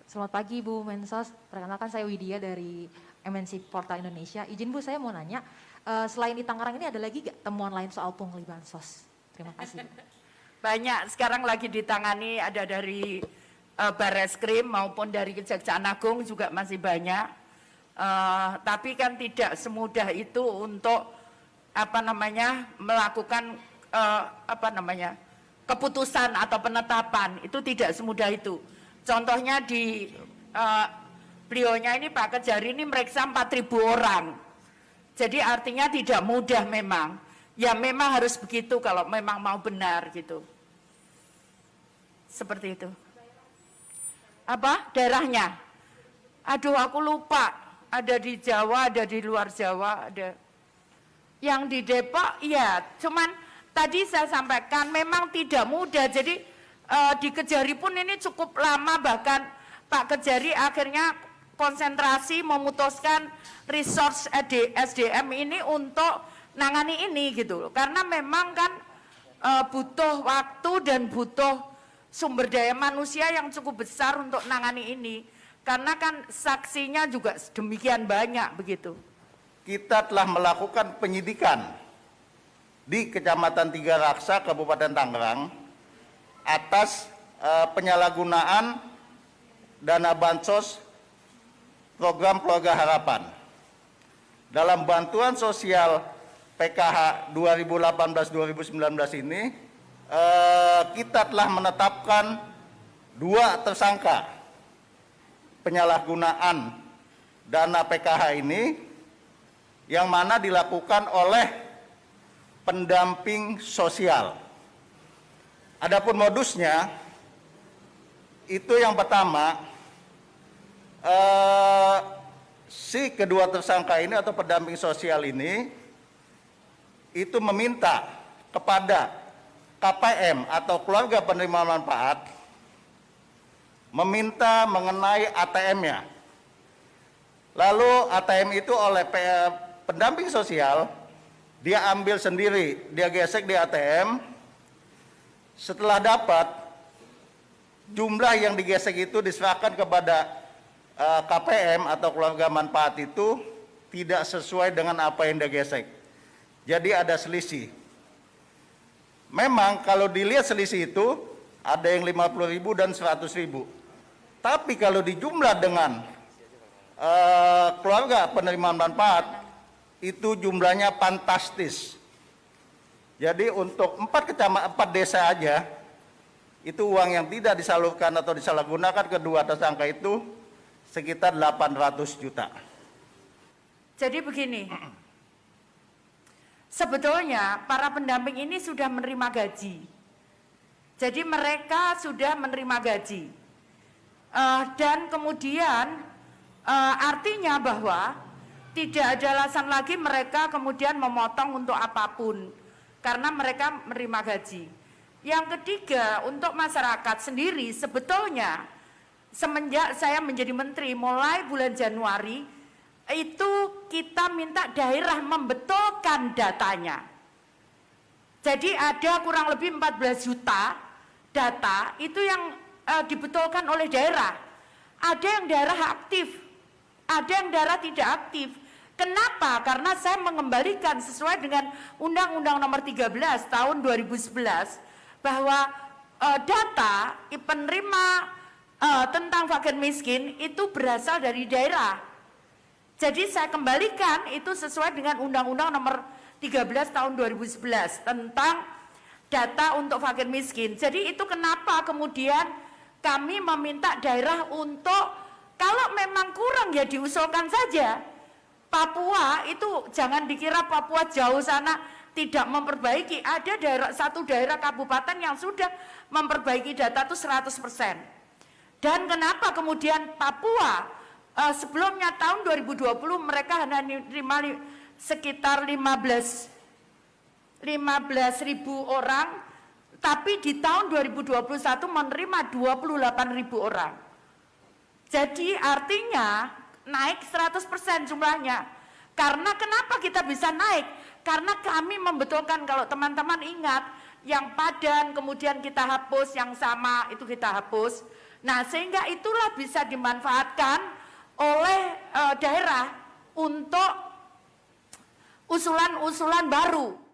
Selamat pagi Bu Mensos, perkenalkan saya Widya dari MNC Portal Indonesia. Izin Bu, saya mau nanya, selain di Tangerang ini ada lagi gak temuan lain soal pungli bansos? Terima kasih. Banyak, sekarang lagi ditangani, ada dari Barreskrim maupun dari Kejaksaan Agung juga masih banyak. Tapi kan tidak semudah itu untuk melakukan keputusan atau penetapan, itu tidak semudah itu. Contohnya di beliaunya ini Pak Kejari ini meriksa 4.000 orang. Jadi artinya tidak mudah memang. Ya memang harus begitu kalau memang mau benar gitu. Seperti itu. Apa? Daerahnya? Aduh aku lupa. Ada di Jawa, ada di luar Jawa, ada. Yang di Depok, ya cuman tadi saya sampaikan memang tidak mudah. Jadi di Kejari pun ini cukup lama, bahkan Pak Kejari akhirnya konsentrasi memutuskan resource SDM ini untuk nangani ini gitu. Karena memang kan butuh waktu dan butuh sumber daya manusia yang cukup besar untuk nangani ini. Karena kan saksinya juga demikian banyak begitu. Kita telah melakukan penyidikan di Kecamatan Tiga Raksa, Kabupaten Tangerang atas penyalahgunaan dana bansos program Keluarga Harapan. Dalam bantuan sosial PKH 2018-2019 ini, kita telah menetapkan 2 tersangka penyalahgunaan dana PKH ini yang mana dilakukan oleh pendamping sosial. Adapun modusnya, itu yang pertama, si kedua tersangka ini atau pendamping sosial ini, itu meminta kepada KPM atau keluarga penerima manfaat, meminta mengenai ATM-nya. Lalu ATM itu oleh pendamping sosial, dia ambil sendiri, dia gesek di ATM. Setelah dapat, jumlah yang digesek itu diserahkan kepada KPM atau keluarga manfaat itu tidak sesuai dengan apa yang dia gesek. Jadi ada selisih. Memang kalau dilihat selisih itu, ada yang 50.000 dan 100.000. Tapi kalau dijumlah dengan keluarga penerima manfaat, itu jumlahnya fantastis. Jadi untuk 4 desa aja, itu uang yang tidak disalurkan atau disalahgunakan kedua tersangka itu sekitar 800 juta. Jadi begini, sebetulnya para pendamping ini sudah menerima gaji. Jadi mereka sudah menerima gaji. Dan kemudian artinya bahwa tidak ada alasan lagi mereka kemudian memotong untuk apapun. Karena mereka menerima gaji. Yang ketiga, untuk masyarakat sendiri sebetulnya semenjak saya menjadi menteri mulai bulan Januari itu kita minta daerah membetulkan datanya. Jadi ada kurang lebih 14 juta data itu yang dibetulkan oleh daerah. Ada yang daerah aktif, ada yang daerah tidak aktif. Kenapa? Karena saya mengembalikan sesuai dengan Undang-Undang Nomor 13 tahun 2011 bahwa data penerima tentang fakir miskin itu berasal dari daerah. Jadi saya kembalikan itu sesuai dengan Undang-Undang Nomor 13 tahun 2011 tentang data untuk fakir miskin. Jadi itu kenapa kemudian kami meminta daerah untuk kalau memang kurang ya diusulkan saja. Papua itu jangan dikira Papua jauh sana tidak memperbaiki. Ada satu daerah kabupaten yang sudah memperbaiki data itu 100%. Dan kenapa kemudian Papua sebelumnya tahun 2020 mereka hanya menerima sekitar 15.000 orang, tapi di tahun 2021 menerima 28.000 orang. Jadi artinya naik 100% jumlahnya. Karena kenapa kita bisa naik? Karena kami membetulkan, kalau teman-teman ingat, yang Padan kemudian kita hapus, yang sama itu kita hapus. Nah, sehingga itulah bisa dimanfaatkan oleh daerah untuk usulan-usulan baru.